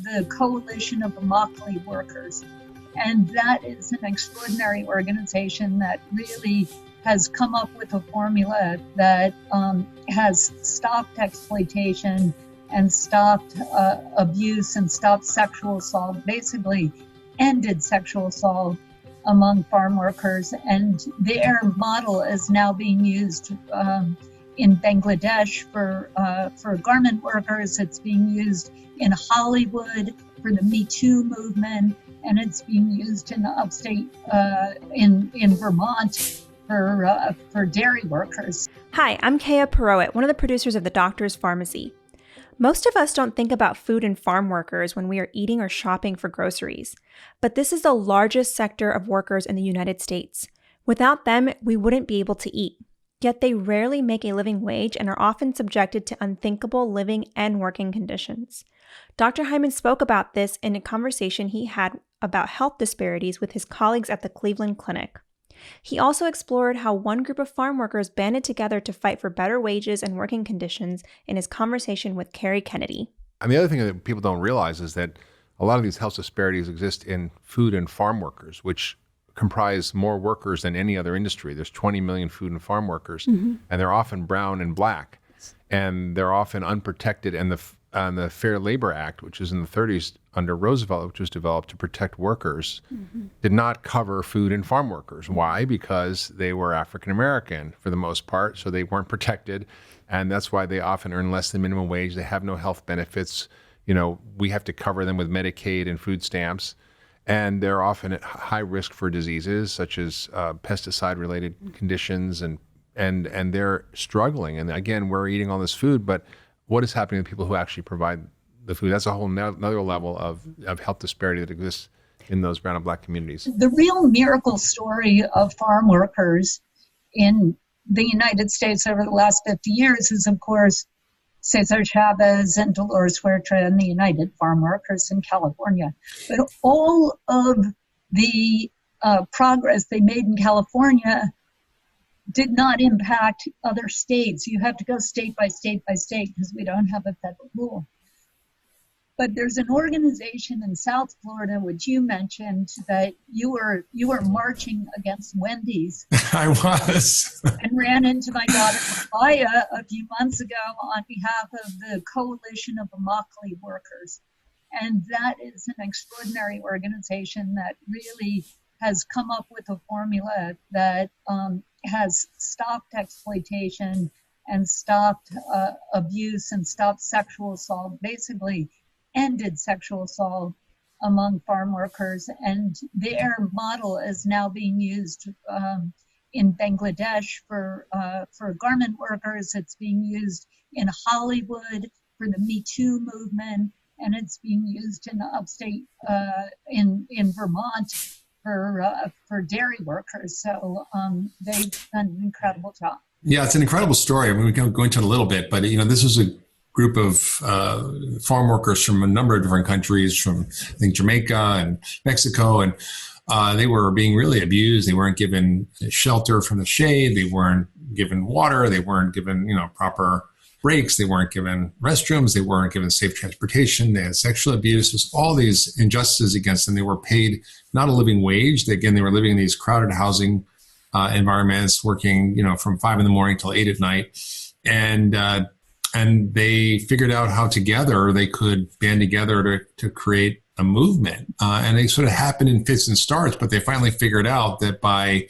the Coalition of Immokalee Workers. And that is an extraordinary organization that really has come up with a formula that has stopped exploitation and stopped abuse and stopped sexual assault, basically ended sexual assault among farm workers. And their model is now being used in Bangladesh for garment workers. It's being used in Hollywood for the Me Too movement, and it's being used in the upstate in Vermont for dairy workers. Hi, I'm Kaya Perowit, one of the producers of The Doctor's Pharmacy. Most of us don't think about food and farm workers when we are eating or shopping for groceries, but this is the largest sector of workers in the United States. Without them, we wouldn't be able to eat. Yet they rarely make a living wage and are often subjected to unthinkable living and working conditions. Dr. Hyman spoke about this in a conversation he had about health disparities with his colleagues at the Cleveland Clinic. He also explored how one group of farm workers banded together to fight for better wages and working conditions in his conversation with Kerry Kennedy. And the other thing that people don't realize is that a lot of these health disparities exist in food and farm workers, which comprise more workers than any other industry. There's 20 million food and farm workers, and they're often brown and black, and they're often unprotected. And the Fair Labor Act, which is in the 30s under Roosevelt, which was developed to protect workers, did not cover food and farm workers. Why? Because they were African American for the most part, so they weren't protected, and that's why they often earn less than minimum wage. They have no health benefits. We have to cover them with Medicaid and food stamps. And they're often at high risk for diseases such as pesticide-related conditions, and they're struggling. And again, we're eating all this food, but what is happening to people who actually provide the food? That's a whole another level of health disparity that exists in those brown and black communities. The real miracle story of farm workers in the United States over the last 50 years is, of course, Cesar Chavez and Dolores Huerta and the United Farm Workers in California. But all of the progress they made in California did not impact other states. You have to go state by state by state because we don't have a federal rule. But there's an organization in South Florida, which you mentioned, that you were marching against Wendy's. I was. And ran into my daughter Maya a few months ago on behalf of the Coalition of Immokalee Workers. And that is an extraordinary organization that really has come up with a formula that has stopped exploitation and stopped abuse and stopped sexual assault, basically ended sexual assault among farm workers. And their model is now being used in Bangladesh for garment workers. It's being used in Hollywood for the Me Too movement, and it's being used in the upstate in Vermont for dairy workers. So they've done an incredible job. Yeah, it's an incredible story. I mean, we can go into it a little bit, but this is a group of farm workers from a number of different countries, from I think Jamaica and Mexico, and they were being really abused. They weren't given shelter from the shade. They weren't given water. They weren't given proper breaks. They weren't given restrooms. They weren't given safe transportation. They had sexual abuse. There's all these injustices against them. They were paid not a living wage. They were living in these crowded housing environments, working from 5 a.m. till 8 p.m. And they figured out how together they could band together to create a movement. And they sort of happened in fits and starts, but they finally figured out that by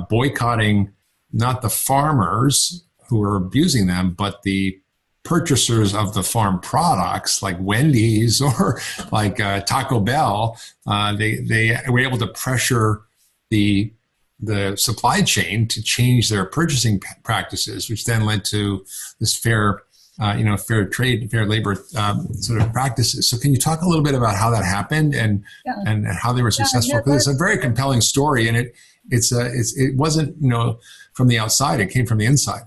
boycotting not the farmers who were abusing them, but the purchasers of the farm products like Wendy's or like Taco Bell, they were able to pressure the supply chain to change their purchasing practices, which then led to this fair trade, fair labor sort of practices. So can you talk a little bit about how that happened and how they were successful? Because it's a very compelling story, and it wasn't from the outside; it came from the inside.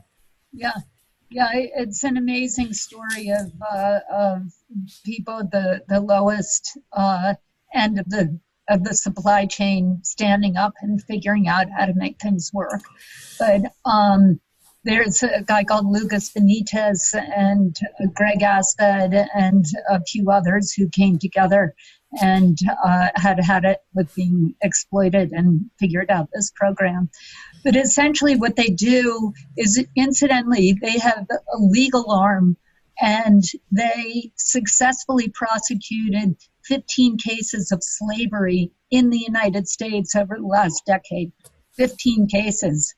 Yeah, it's an amazing story of people at the lowest end of the supply chain standing up and figuring out how to make things work. But There's a guy called Lucas Benitez and Greg Asped and a few others who came together and had it with being exploited and figured out this program. But essentially what they do is, incidentally, they have a legal arm, and they successfully prosecuted 15 cases of slavery in the United States over the last decade. 15 cases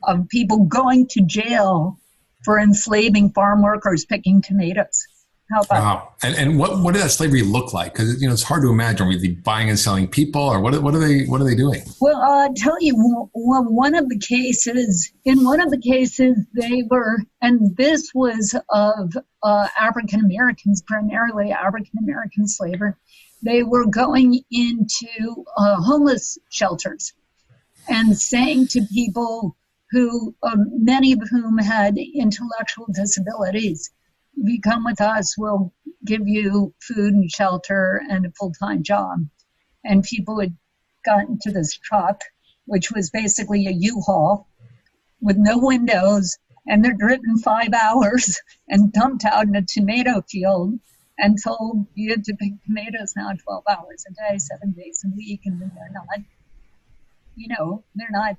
of people going to jail for enslaving farm workers picking tomatoes. How about wow. And what did that slavery look like? Because it's hard to imagine. Were they buying and selling people, or what are they doing? Well, I'll tell you, in one of the cases, they were, and this was of African Americans, primarily African American slavery. They were going into homeless shelters and saying to people who, many of whom had intellectual disabilities, if you come with us, we'll give you food and shelter and a full-time job. And people had gotten to this truck, which was basically a U-Haul with no windows, and they're driven 5 hours and dumped out in a tomato field and told you have to pick tomatoes now 12 hours a day, 7 days a week, and then they're not.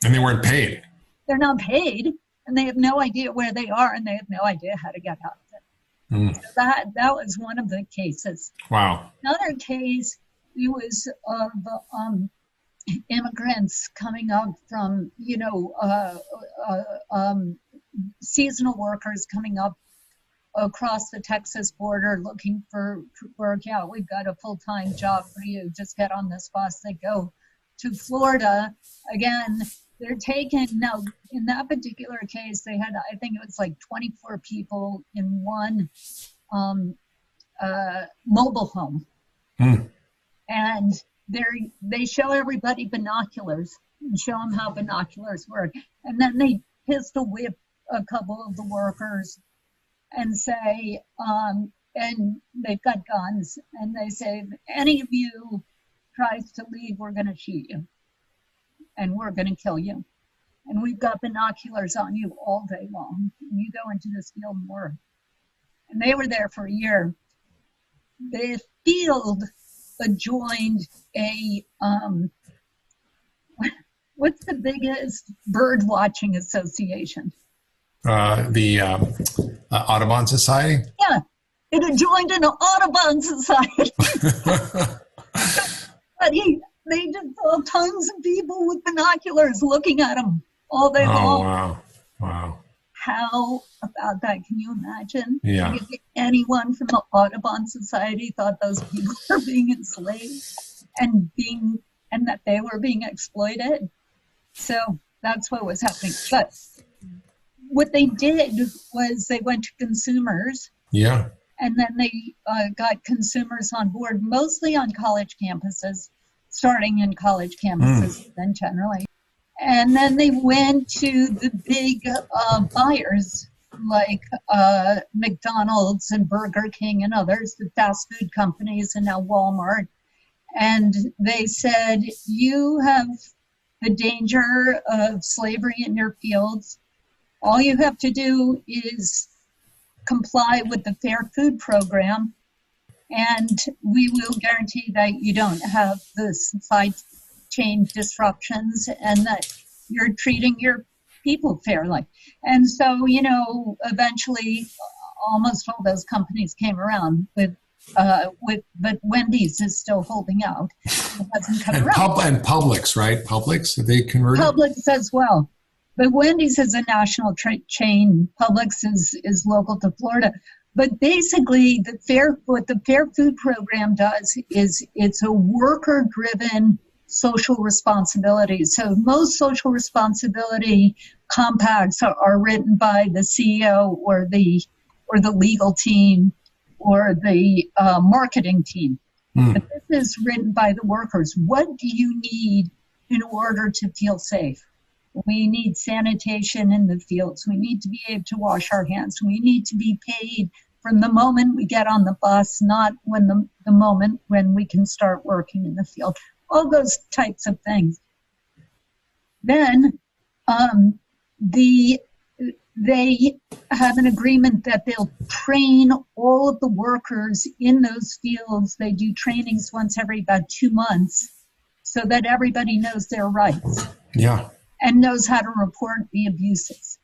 And they weren't paid. They're not paid, and they have no idea where they are, and they have no idea how to get out of it. So that was one of the cases. Wow. Another case, it was of immigrants coming up from, seasonal workers coming up across the Texas border looking for work. Yeah, we've got a full-time job for you. Just get on this bus. They go to Florida. Again, they're taken. Now, in that particular case, they had, I think it was like 24 people in one mobile home. And they show everybody binoculars and show them how binoculars work. And then they pistol whip a couple of the workers and say, and they've got guns, and they say, if any of you tries to leave, we're going to shoot you, and we're going to kill you. And we've got binoculars on you all day long. You go into this field and work. And they were there for a year. The field adjoined a, what's the biggest bird watching association? The Audubon Society? Yeah, it adjoined an Audubon Society. But they just saw tons of people with binoculars looking at them all day long. Wow. How about that? Can you imagine? Yeah. If anyone from the Audubon Society thought those people were being enslaved and that they were being exploited. So that's what was happening. But what they did was they went to consumers. Yeah. And then they got consumers on board, mostly on college campuses, starting in college campuses, then generally. And then they went to the big buyers like McDonald's and Burger King and others, the fast food companies, and now Walmart. And they said, you have the danger of slavery in your fields. All you have to do is comply with the Fair Food Program, and we will guarantee that you don't have the supply chain disruptions and that you're treating your people fairly. And so, eventually almost all those companies came around but Wendy's is still holding out. It hasn't come around. And Publix, right? Publix, have they converted? Publix as well. But Wendy's is a national chain. Publix is local to Florida. But basically, what the Fair Food Program does is it's a worker-driven social responsibility. So most social responsibility compacts are written by the CEO or the legal team or the marketing team. But this is written by the workers. What do you need in order to feel safe? We need sanitation in the fields. We need to be able to wash our hands. We need to be paid from the moment we get on the bus, not when the moment when we can start working in the field. All those types of things. Then they have an agreement that they'll train all of the workers in those fields. They do trainings once every about 2 months so that everybody knows their rights. Yeah. And knows how to report the abuses.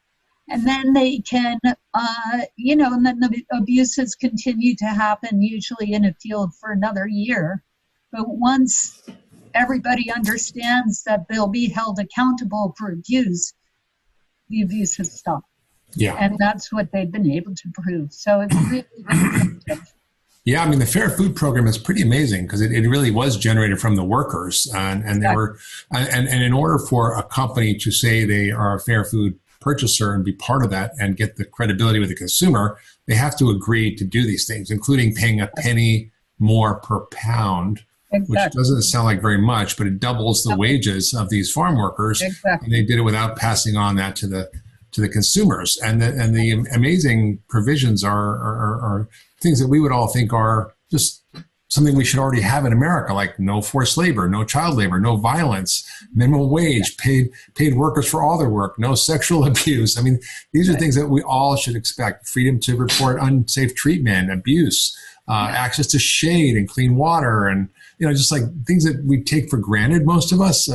And then they can, and then the abuses continue to happen, usually in a field for another year. But once everybody understands that they'll be held accountable for abuse, the abuse has stopped. Yeah. And that's what they've been able to prove. So it's really, really effective. Yeah, I mean, the Fair Food Program is pretty amazing because it really was generated from the workers. And there were, and in order for a company to say they are a fair food purchaser and be part of that and get the credibility with the consumer, they have to agree to do these things, including paying a penny more per pound, which doesn't sound like very much, but it doubles the wages of these farm workers. And they did it without passing on that to the consumers. And the amazing provisions are things that we would all think are just something we should already have in America, like no forced labor, no child labor, no violence, minimum wage, paid workers for all their work, no sexual abuse. I mean, these are things that we all should expect. Freedom to report unsafe treatment, abuse, access to shade and clean water, and just like things that we take for granted, most of us,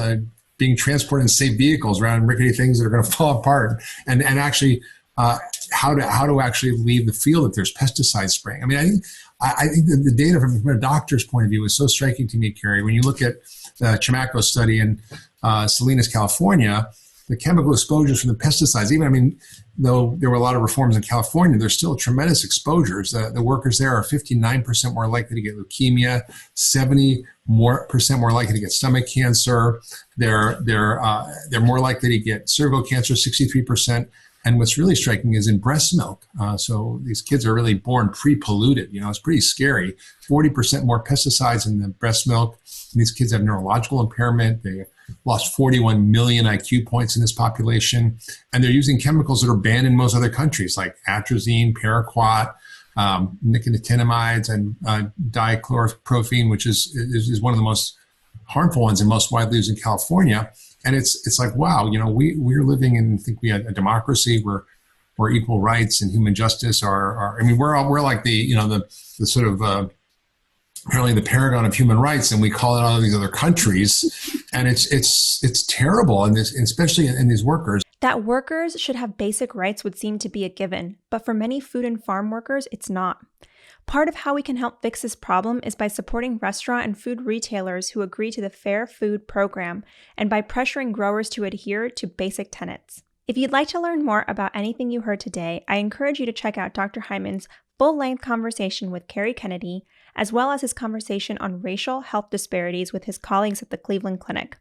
being transported in safe vehicles around rickety things that are going to fall apart, and actually how to actually leave the field if there's pesticide spraying. I mean, I think the data from a doctor's point of view is so striking to me, Kerry. When you look at the Chamaco study in Salinas, California, the chemical exposures from the pesticides, though there were a lot of reforms in California, there's still tremendous exposures. The workers there are 59% more likely to get leukemia, 70% more likely to get stomach cancer. They're more likely to get cervical cancer, 63%. And what's really striking is in breast milk. So these kids are really born pre-polluted. It's pretty scary. 40% more pesticides in the breast milk. And these kids have neurological impairment. They lost 41 million IQ points in this population. And they're using chemicals that are banned in most other countries, like atrazine, paraquat, nicotinamides, and dichloroprophene, which is one of the most harmful ones and most widely used in California. And it's like, wow, we're living in, I think we had a democracy where equal rights and human justice are we're like the sort of apparently the paragon of human rights, and we call it all these other countries, and it's terrible, and especially in these workers. That workers should have basic rights would seem to be a given, but for many food and farm workers, it's not. Part of how we can help fix this problem is by supporting restaurant and food retailers who agree to the Fair Food Program and by pressuring growers to adhere to basic tenets. If you'd like to learn more about anything you heard today, I encourage you to check out Dr. Hyman's full-length conversation with Kerry Kennedy, as well as his conversation on racial health disparities with his colleagues at the Cleveland Clinic.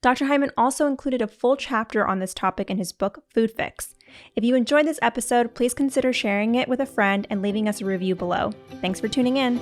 Dr. Hyman also included a full chapter on this topic in his book, Food Fix. If you enjoyed this episode, please consider sharing it with a friend and leaving us a review below. Thanks for tuning in.